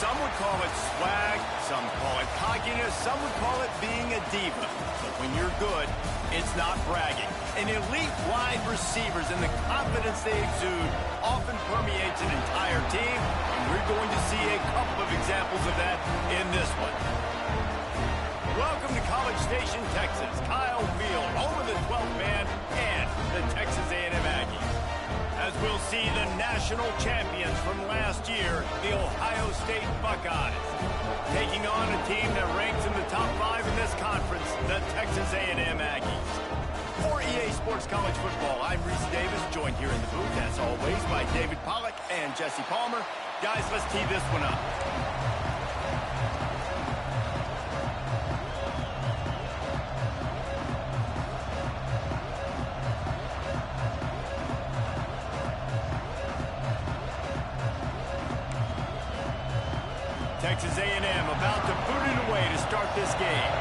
Some would call it swag, some call it cockiness, some would call it being a diva. But when you're good, it's not bragging. An elite wide receivers and the confidence they exude often permeates an entire team, and we're going to see a couple of examples of that in this one. Welcome to College Station, Texas. Kyle Field, home of the 12th man and the Texas A&M Aggies. As we'll see the national champions from last year, the Ohio State Buckeyes, taking on a team that ranks in the top 5 in this conference, the Texas A&M Aggies. For EA Sports College Football, I'm Reese Davis, joined here in the booth, as always, by David Pollack and Jesse Palmer. Guys, let's tee this one up. Texas A&M about to boot it away to start this game.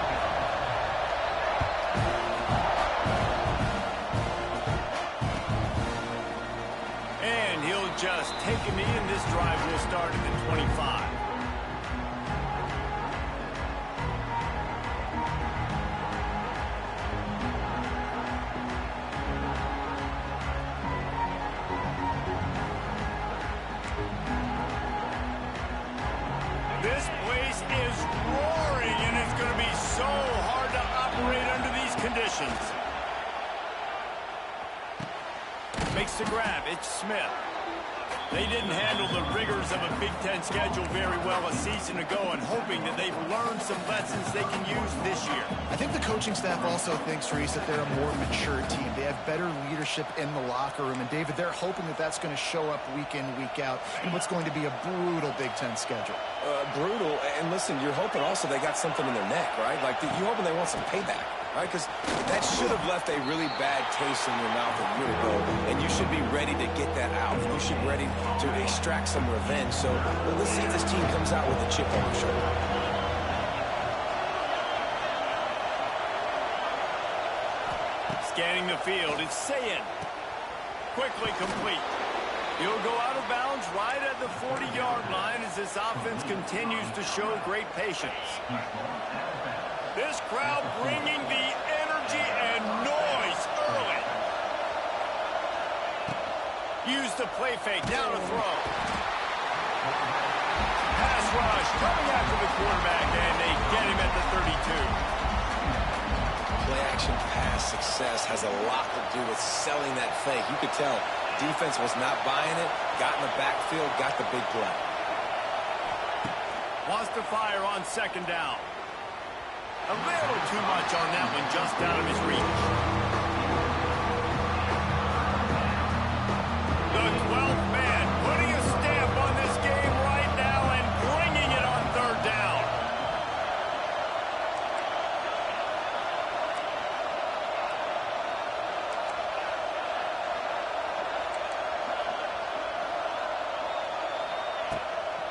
And he'll just take a knee, and this drive will start at the 25. This place is roaring, and it's going to be so hard to operate under these conditions. Makes the grab. It's Smith. They didn't handle the rigors of a Big Ten schedule very well a season ago, and hoping that they've learned some lessons they can use this year. I think the coaching staff also thinks, Reese, that they're a more mature team. They have better leadership in the locker room. And, David, they're hoping that that's going to show up week in, week out in what's going to be a brutal Big Ten schedule. Brutal. And, listen, you're hoping also they got something in their neck, right? Like, you're hoping they want some payback, right? Because that should have left a really bad taste in your mouth a year ago, and you should be ready to get that out. You should be ready to extract some revenge. So let's see if this team comes out with a chip on their shoulder. Scanning the field, it's Sayin. Quickly complete. He'll go out of bounds right at the 40-yard line as this offense continues to show great patience. This crowd bringing the energy and noise early. Use the play fake, down to throw. Pass rush coming after the quarterback, and they get him at the 32. Play-action pass success has a lot to do with selling that fake. You could tell defense was not buying it, got in the backfield, got the big play. Wants to fire on second down. A little too much on that one, just out of his reach. The 12th man putting a stamp on this game right now and bringing it on third down.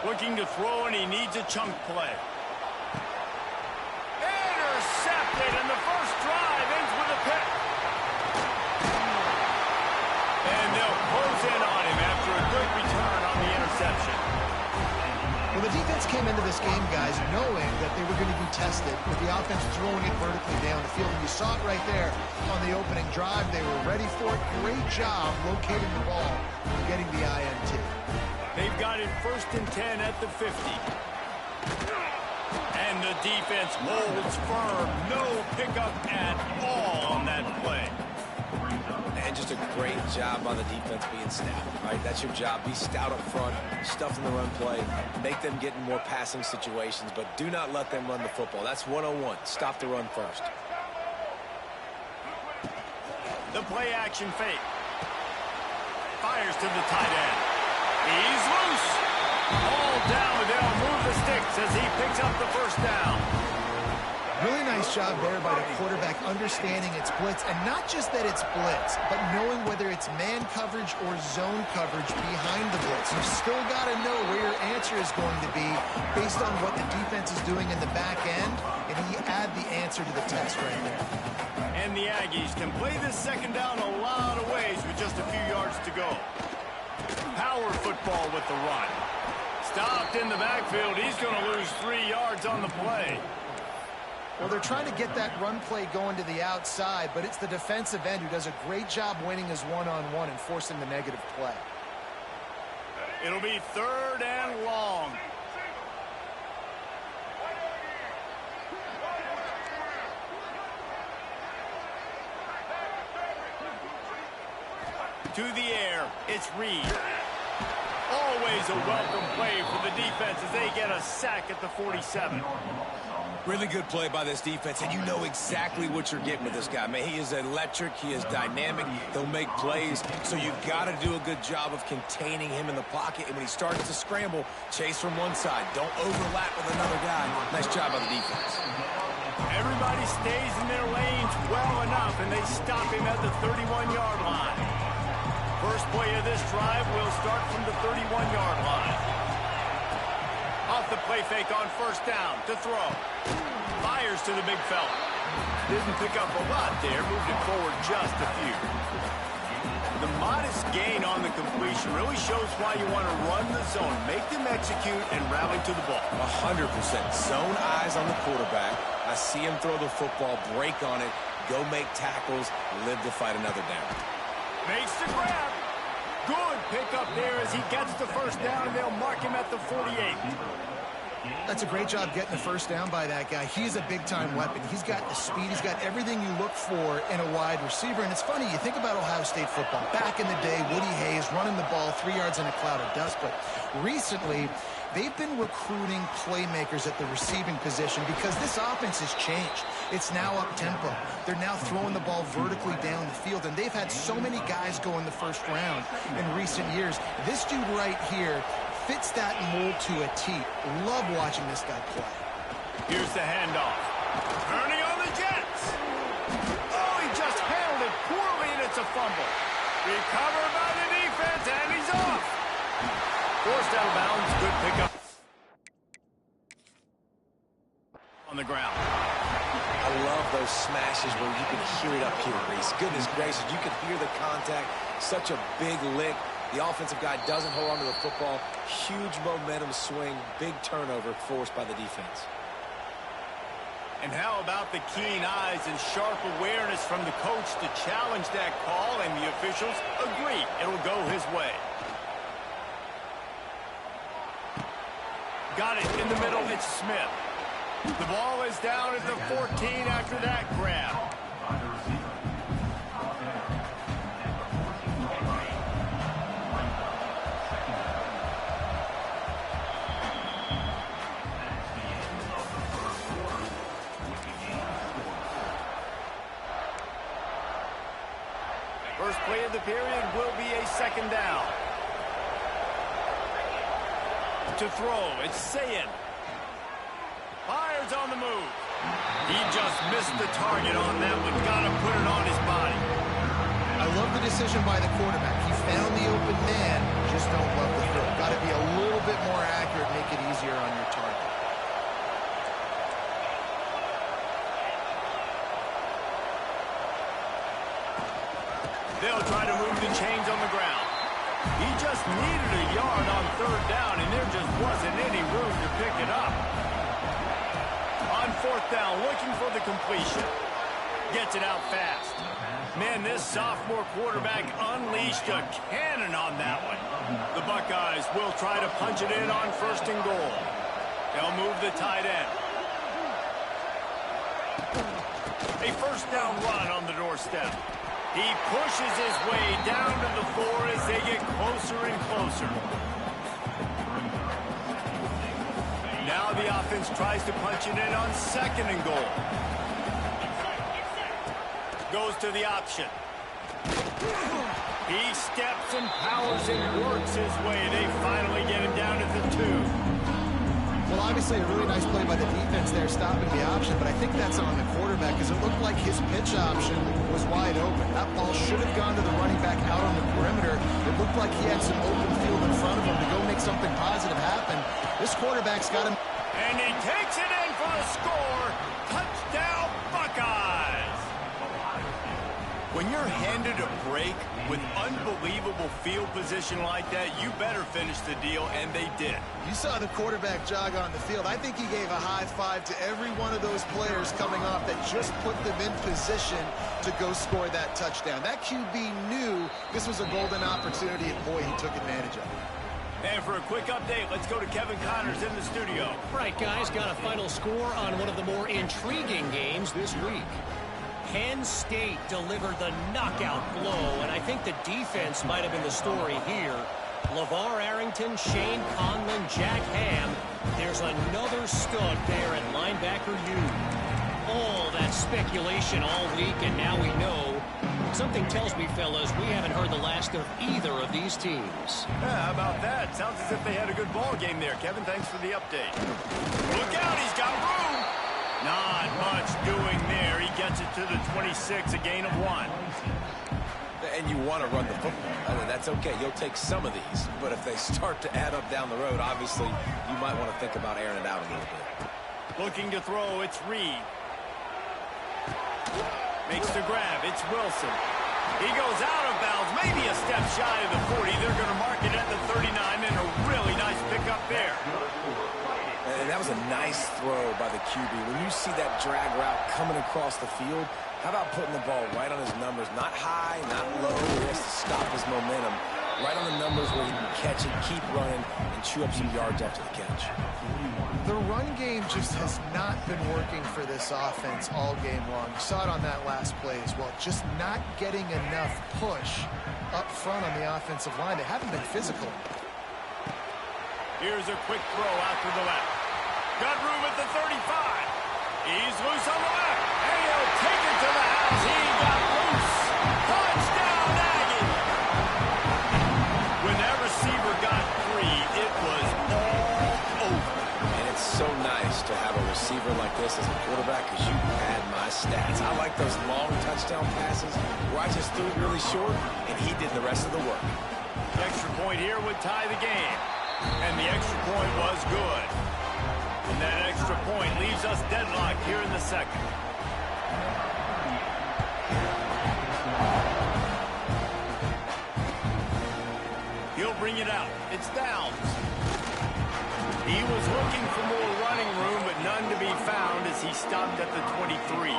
Looking to throw, and he needs a chunk play. Intercepted, and the first drive ends with a pick. And they'll close in on him after a good return on the interception. Well, the defense came into this game, guys, knowing that they were going to be tested with the offense throwing it vertically down the field. And you saw it right there on the opening drive. They were ready for it. Great job locating the ball and getting the INT. They've got it 1st and 10 at the 50. And the defense holds firm. No pickup at all on that play. And just a great job on the defense being stout, right? That's your job. Be stout up front, stuff in the run play, make them get in more passing situations, but do not let them run the football. That's 101. Stop the run first. The play action fake. Fires to the tight end. He's loose. All down, but they'll move the sticks as he picks up the first down. Really nice job there by the quarterback understanding it's blitz, and not just that it's blitz, but knowing whether it's man coverage or zone coverage behind the blitz. You've still got to know where your answer is going to be based on what the defense is doing in the back end, and he add the answer to the test right there. And the Aggies can play this second down a lot of ways with just a few yards to go. Power football with the run. Stopped in the backfield. He's going to lose 3 yards on the play. Well, they're trying to get that run play going to the outside, but it's the defensive end who does a great job winning his one-on-one and forcing the negative play. It'll be 3rd and long. To the air, it's Reed. Always a welcome play for the defense as they get a sack at the 47. Really good play by this defense, and you know exactly what you're getting with this guy. Man, he is electric. He is dynamic. He'll make plays, so you've got to do a good job of containing him in the pocket. And when he starts to scramble, chase from one side. Don't overlap with another guy. Nice job by the defense. Everybody stays in their lanes well enough, and they stop him at the 31-yard line. First play of this drive will start from the 31-yard line. Off the play fake on first down to throw. Fires to the big fella. Didn't pick up a lot there, moved it forward just a few. The modest gain on the completion really shows why you want to run the zone, make them execute, and rally to the ball. 100%. Zone eyes on the quarterback. I see him throw the football, break on it, go make tackles, live to fight another down. Makes the grab. Good pickup there as he gets the first down, and they'll mark him at the 48. That's a great job getting the first down by that guy. He's a big-time weapon. He's got the speed. He's got everything you look for in a wide receiver. And it's funny, you think about Ohio State football. Back in the day, Woody Hayes running the ball 3 yards in a cloud of dust. But recently, they've been recruiting playmakers at the receiving position because this offense has changed. It's now up-tempo. They're now throwing the ball vertically down the field, and they've had so many guys go in the first round in recent years. This dude right here fits that mold to a T. Love watching this guy play. Here's the handoff. Turning on the Jets. Oh, he just handled it poorly, and it's a fumble. Recovered by the defense, and he's off. Forced out of bounds, good pickup. On the ground. I love those smashes where you can hear it up here, Reese. Goodness gracious, you can hear the contact. Such a big lick. The offensive guy doesn't hold on to the football. Huge momentum swing, big turnover forced by the defense. And how about the keen eyes and sharp awareness from the coach to challenge that call, and the officials agree it'll go his way. Got it in the middle, it's Smith. The ball is down at the 14 after that grab. First play of the period will be a second down. To throw, it's Sayin. Fires on the move. He just missed the target on that one. Got to put it on his body. I love the decision by the quarterback. He found the open man, just don't love the throw. Got to be a little bit more accurate, make it easier on your target. They'll try to move the chains on the ground. He just needed a yard on third down, and there just wasn't any room to pick it up. On fourth down, looking for the completion. Gets it out fast. Man, this sophomore quarterback unleashed a cannon on that one. The Buckeyes will try to punch it in on first and goal. They'll move the tight end. A first down run on the doorstep. He pushes his way down to the 4 as they get closer and closer. Now the offense tries to punch it in on second and goal. Goes to the option. He steps and powers and works his way. They finally get him down at the 2. Well, obviously a really nice play by the defense there, stopping the option, but I think that's on the quarterback because it looked like his pitch option was wide open. That ball should have gone to the running back out on the perimeter. It looked like he had some open field in front of him to go make something positive happen. This quarterback's got him. And he takes it in for the score. Touchdown, Buckeyes. When you're handed a break with unbelievable field position like that, you better finish the deal, and they did. You saw the quarterback jog on the field. I think he gave a high five to every one of those players coming off that just put them in position to go score that touchdown. That QB knew this was a golden opportunity, and boy, he took advantage of it. And for a quick update, let's go to Kevin Connors in the studio. Right, guys, got a final score on one of the more intriguing games this week. Penn State delivered the knockout blow, and I think the defense might have been the story here. LeVar Arrington, Shane Conlon, Jack Ham. There's another stud there at linebacker U. All that speculation all week, and now we know. Something tells me, fellas, we haven't heard the last of either of these teams. Yeah, how about that? Sounds as if they had a good ball game there. Kevin, thanks for the update. Look out, he's got room. Not much doing there. He gets it to the 26, a gain of 1. And you want to run the football. I mean, that's okay. You'll take some of these. But if they start to add up down the road, obviously, you might want to think about airing it out a little bit. Looking to throw, it's Reed. Makes the grab, it's Wilson. He goes out of bounds, maybe a step shy of the 40. They're going to mark it at the 39, and a really nice pickup there. And that was a nice throw by the QB. When you see that drag route coming across the field, how about putting the ball right on his numbers? Not high, not low, where he has to stop his momentum. Right on the numbers where he can catch it, keep running, and chew up some yards after the catch. The run game just has not been working for this offense all game long. You saw it on that last play as well. Just not getting enough push up front on the offensive line. They haven't been physical. Here's a quick throw out to the left. Got room at the 35. He's loose on the left. And he'll take it to the house. He got loose. Touchdown, Aggie. When that receiver got free, it was all over. And it's so nice to have a receiver like this as a quarterback because you had my stats. I like those long touchdown passes where I just threw it really short and he did the rest of the work. The extra point here would tie the game. And the extra point was good. And that extra point leaves us deadlocked here in the second. He'll bring it out. It's Downs. He was looking for more running room, but none to be found as he stopped at the 23.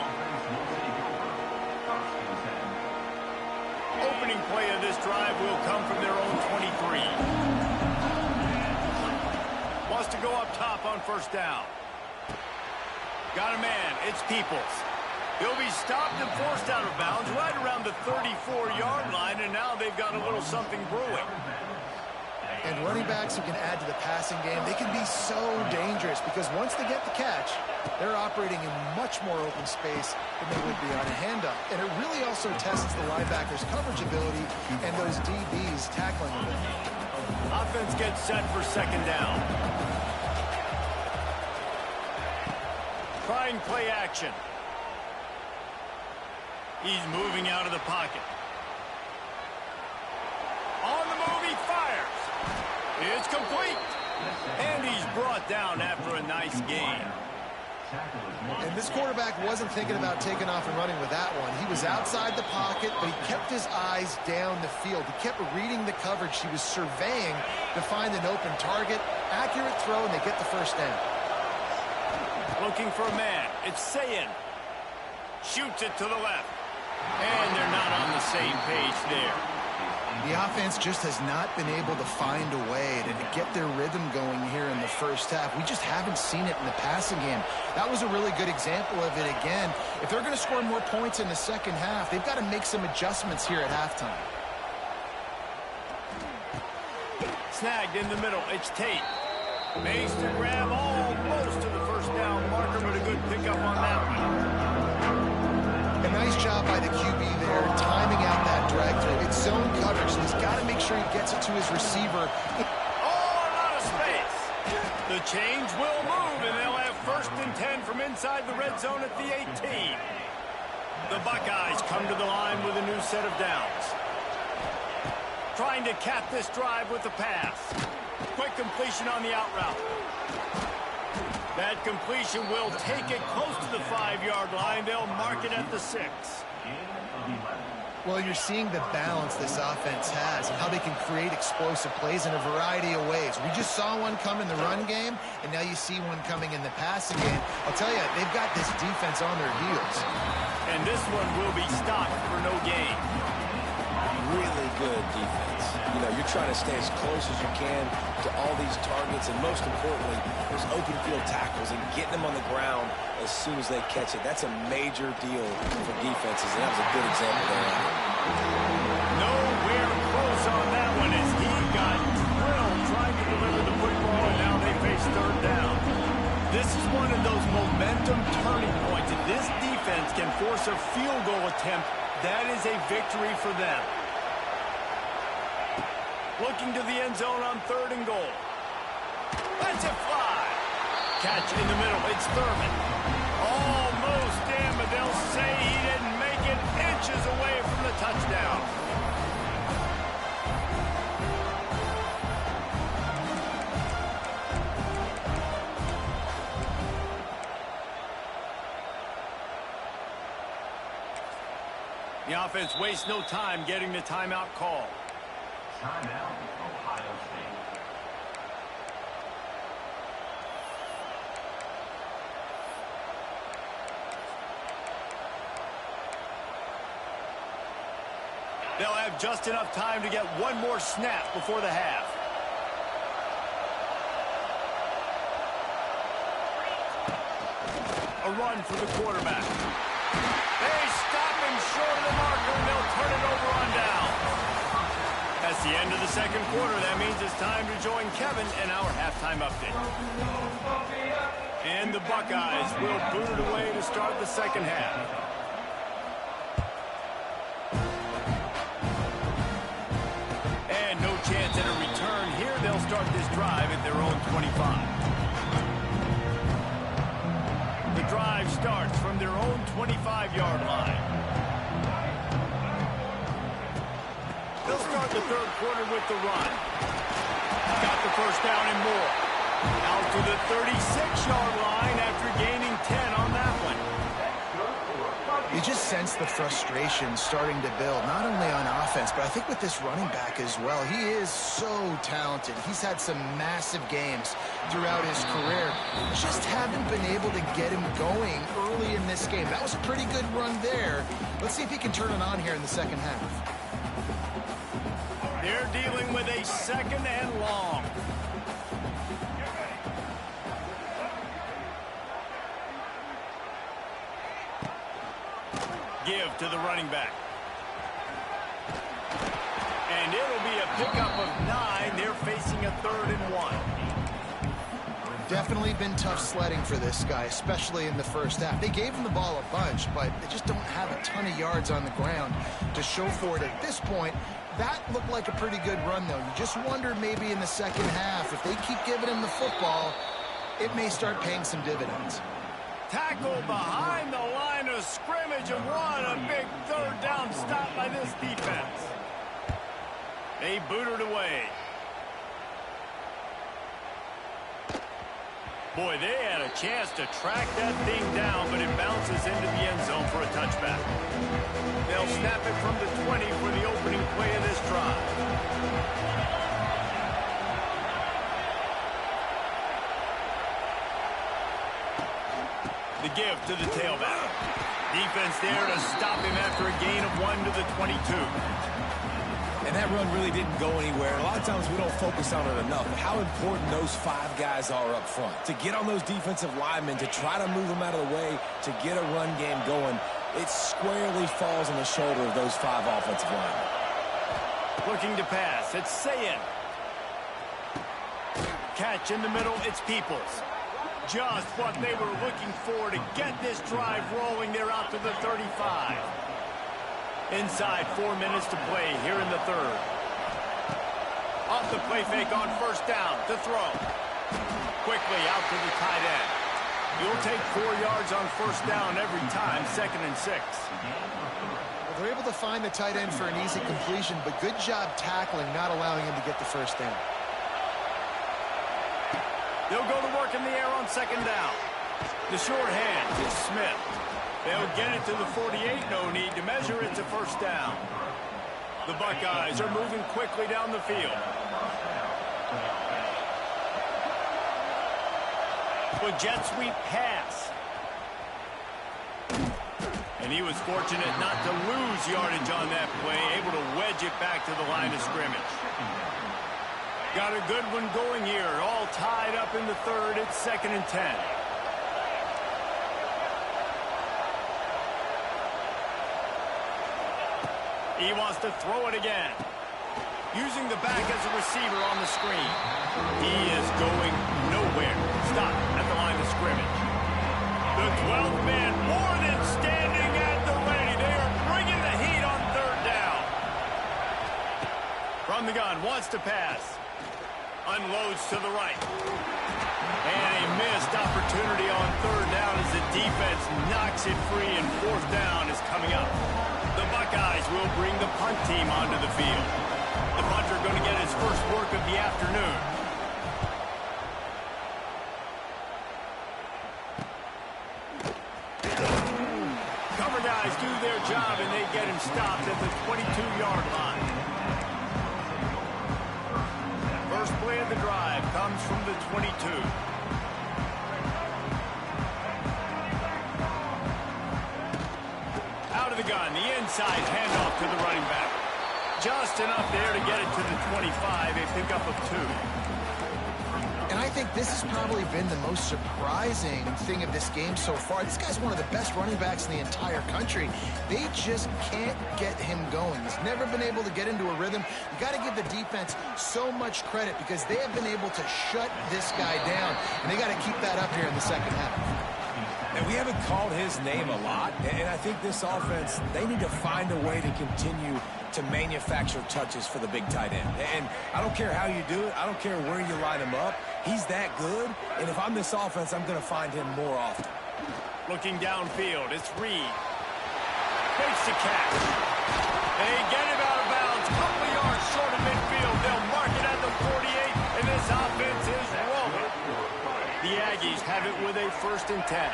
Opening play of this drive will come from their own 23. Wants to go up top on first down. Got a man. It's Peoples. He'll be stopped and forced out of bounds right around the 34-yard line, and now they've got a little something brewing. And running backs who can add to the passing game, they can be so dangerous because once they get the catch, they're operating in much more open space than they would be on a handoff. And it really also tests the linebackers' coverage ability and those DBs' tackling ability. Offense gets set for second down. Trying play action. He's moving out of the pocket. On the move, he fires. It's complete. And he's brought down after a nice gain. And this quarterback wasn't thinking about taking off and running with that one. He was outside the pocket, but he kept his eyes down the field. He kept reading the coverage. He was surveying to find an open target. Accurate throw, and they get the first down. Looking for a man. It's Sayin. Shoots it to the left. And they're not on the same page there. The offense just has not been able to find a way to get their rhythm going here in the first half. We just haven't seen it in the passing game. That was a really good example of it again. If they're going to score more points in the second half, they've got to make some adjustments here at halftime. Snagged in the middle. It's Tate. Makes the grab almost to the first down marker, but a good pickup on that one. A nice job by the QB there, timing out that drag through. It's zone coverage, so he's got to make sure he gets it to his receiver. Oh, a lot of space. The change will move, and they'll have first and 10 from inside the red zone at the 18. The Buckeyes come to the line with a new set of downs. Trying to cap this drive with the pass. Quick completion on the out route. That completion will take it close to the 5-yard line. They'll mark it at the 6. Well, you're seeing the balance this offense has and how they can create explosive plays in a variety of ways. We just saw one come in the run game, and now you see one coming in the passing game. I'll tell you, they've got this defense on their heels. And this one will be stopped for no gain. Really good defense. You know, you're trying to stay as close as you can to all these targets, and most importantly, those open field tackles and getting them on the ground as soon as they catch it. That's a major deal for defenses, and that was a good example there. Nowhere close on that one as he got drilled trying to deliver the football, and now they face third down. This is one of those momentum turning points. If this defense can force a field goal attempt, that is a victory for them. Looking to the end zone on 3rd and goal. That's a fly. Catch in the middle. It's Thurman. Almost in, but they'll say he didn't make it, inches away from the touchdown. The offense wastes no time getting the timeout call. Timeout, Ohio State. They'll have just enough time to get one more snap before the half. A run for the quarterback. They stop him short of the marker, and they'll turn it over on down. That's the end of the second quarter. That means it's time to join Kevin in our halftime update. And the Buckeyes will boot it away to start the second half. And no chance at a return here. They'll start this drive at their own 25. The drive starts from their own 25-yard line. They'll start the third quarter with the run. Got the first down and more. Out to the 36-yard line after gaining 10 on that one. You just sense the frustration starting to build, not only on offense, but I think with this running back as well. He is so talented. He's had some massive games throughout his career. Just haven't been able to get him going early in this game. That was a pretty good run there. Let's see if he can turn it on here in the second half. They're dealing with a second and long. Give to the running back. And it'll be a pickup of 9. They're facing a 3rd and 1. Definitely been tough sledding for this guy, especially in the first half. They gave him the ball a bunch, but they just don't have a ton of yards on the ground to show for it at this point. That looked like a pretty good run, though. You just wonder maybe in the second half, if they keep giving him the football, it may start paying some dividends. Tackle behind the line of scrimmage, and what a big third down stop by this defense. They booted away. Boy, they had a chance to track that thing down, but it bounces into the end zone for a touchback. They'll snap it from the 20 for the opening play of this drive. The give to the tailback. Defense there to stop him after a gain of 1 to the 22. And that run really didn't go anywhere. A lot of times we don't focus on it enough. How important those 5 guys are up front. To get on those defensive linemen, to try to move them out of the way, to get a run game going, it squarely falls on the shoulder of those 5 offensive linemen. Looking to pass. It's Sayin. Catch in the middle. It's Peoples. Just what they were looking for to get this drive rolling. They're out to the 35. Inside 4 minutes to play here in the third. Off the play fake on first down to throw. Quickly out to the tight end. You'll take 4 yards on first down every time, 2nd and 6. Well, they're able to find the tight end for an easy completion, but good job tackling, not allowing him to get the first down. They'll go to work in the air on 2nd down. The short hand is Smith. They'll get it to the 48. No need to measure. It's a first down. The Buckeyes are moving quickly down the field. With jet sweep pass. And he was fortunate not to lose yardage on that play, able to wedge it back to the line of scrimmage. Got a good one going here. All tied up in the third. It's 2nd and 10. He wants to throw it again. Using the back as a receiver on the screen. He is going nowhere. Stop at the line of scrimmage. The 12th man more than standing at the ready. They are bringing the heat on 3rd down. From the gun, wants to pass. Unloads to the right. And a missed opportunity on 3rd down as the defense knocks it free, and 4th down is coming up. The Buckeyes will bring the punt team onto the field. The punter going to get his first work of the afternoon. Cover guys do their job, and they get him stopped at the 22-yard line. First play of the drive comes from the 22. Out of the gun, the inside handoff to the running back. Just enough there to get it to the 25, a pickup of 2. And I think this has probably been the most surprising thing of this game so far. This guy's one of the best running backs in the entire country. They just can't get him going. He's never been able to get into a rhythm. You got to give the defense so much credit because they have been able to shut this guy down, and they got to keep that up here in the second half. And we haven't called his name a lot, and I think this offense, they need to find a way to continue to manufacture touches for the big tight end. And I don't care how you do it. I don't care where you line him up. He's that good, and if I'm this offense, I'm going to find him more often. Looking downfield, it's Reed. Fakes the catch. They get him out of bounds. Couple of yards short of midfield. They'll mark it at the 48, and this offense is rolling. The Aggies have it with a 1st and 10.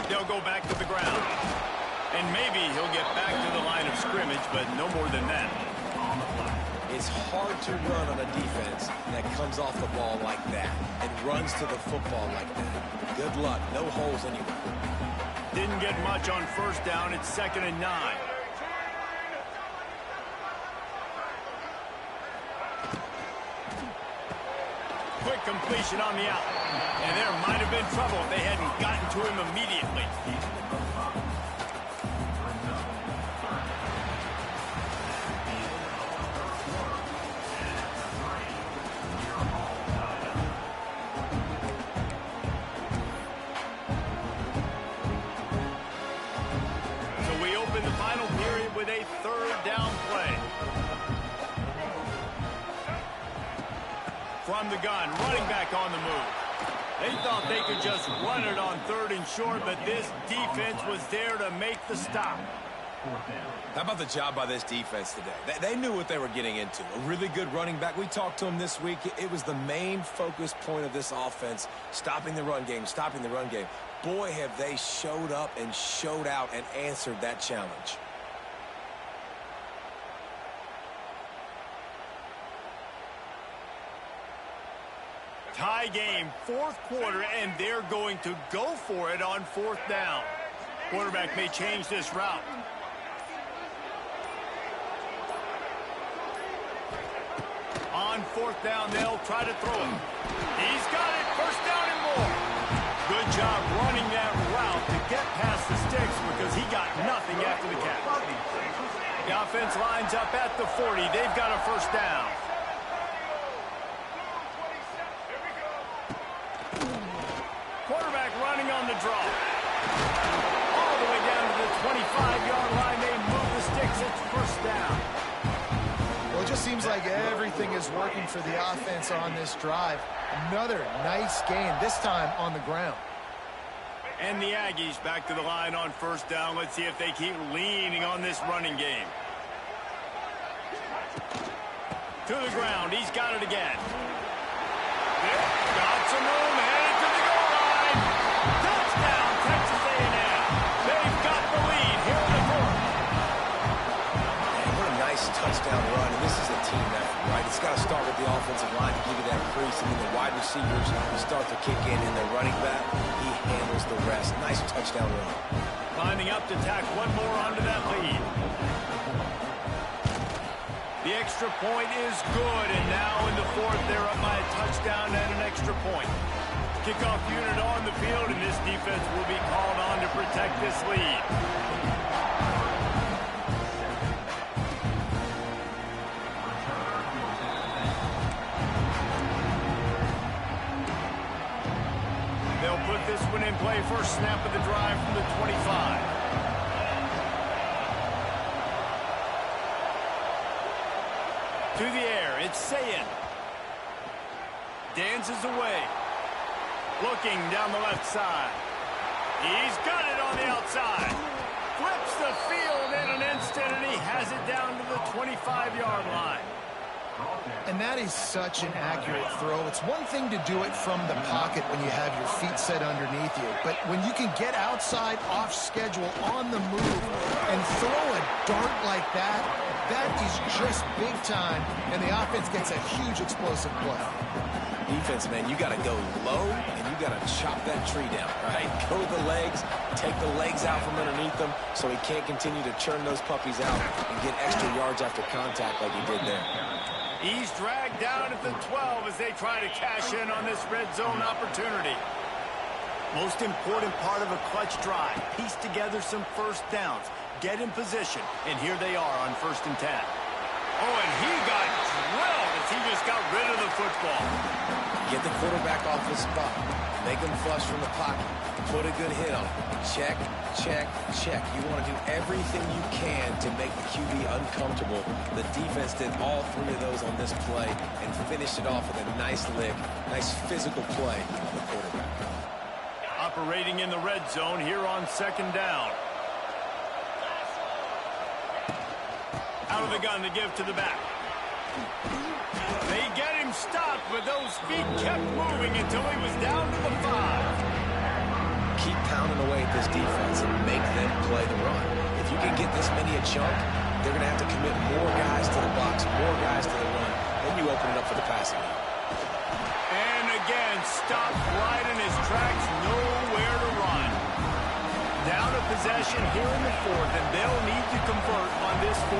They'll go back to the ground. And maybe he'll get back to the line of scrimmage, but no more than that. It's hard to run on a defense that comes off the ball like that and runs to the football like that. Good luck. No holes anywhere. Didn't get much on 1st down. It's 2nd and 9. Quick completion on the out. And there might have been trouble if they hadn't gotten to him immediately. So we open the final period with a 3rd down play. From the gun, running back on the move. They thought they could just run it on 3rd and short, but this defense was there to make the stop. How about the job by this defense today? They knew what they were getting into. A really good running back. We talked to him this week. It was the main focus point of this offense, stopping the run game, stopping the run game. Boy, have they showed up and showed out and answered that challenge. Tie game, 4th quarter, and they're going to go for it on 4th down. Quarterback may change this route. On 4th down, they'll try to throw it. He's got it, 1st down and more. Good job running that route to get past the sticks because he got nothing after the catch. The offense lines up at the 40. They've got a 1st down. Quarterback running on the draw. All the way down to the 25-yard line. They move the sticks. It's 1st down. Well, it just seems like everything is working for the offense on this drive. Another nice gain, this time on the ground. And the Aggies back to the line on 1st down. Let's see if they keep leaning on this running game. To the ground. He's got it again. Got some room. Headed to the goal line. Touchdown, Texas A&M. They've got the lead here in the fourth. Man, what a nice touchdown run. And this is a team effort, right? It's got to start with the offensive line to give you that crease. And then the wide receivers start to kick in. And the running back, he handles the rest. Nice touchdown run. Lining up to tack one more onto that lead. The extra point is good, and now in the fourth, they're up by a touchdown and an extra point. Kickoff unit on the field, and this defense will be called on to protect this lead. They'll put this one in play. First snap of the drive from the 25. To the air, it's Sayin. Dances away. Looking down the left side. He's got it on the outside. Flips the field in an instant, and he has it down to the 25-yard line. And that is such an accurate throw. It's one thing to do it from the pocket when you have your feet set underneath you, but when you can get outside, off schedule, on the move, and throw a dart like that, that is just big time, and the offense gets a huge explosive play. Defense, man, you got to go low, and you got to chop that tree down, right? Go to the legs, take the legs out from underneath them so he can't continue to churn those puppies out and get extra yards after contact like he did there. He's dragged down at the 12 as they try to cash in on this red zone opportunity. Most important part of a clutch drive. Piece together some first downs. Get in position. And here they are on 1st and 10. Oh, and he got drilled as he just got rid of the football. Get the quarterback off his spot. Make him flush from the pocket. Put a good hit on it. Check, check, check. You want to do everything you can to make the QB uncomfortable. The defense did all three of those on this play and finished it off with a nice lick, nice physical play on the quarterback. Operating in the red zone here on 2nd down. Out of the gun to give to the back. They get him stopped, but those feet kept moving until he was down to the 5. Keep pounding away at this defense and make them play the run. If you can get this many a chunk, they're going to have to commit more guys to the box, more guys to the run. Then you open it up for the passing game. And again, stopped right in his tracks, nowhere to run. Down a possession here in the 4th, and they'll need to convert on this 4th.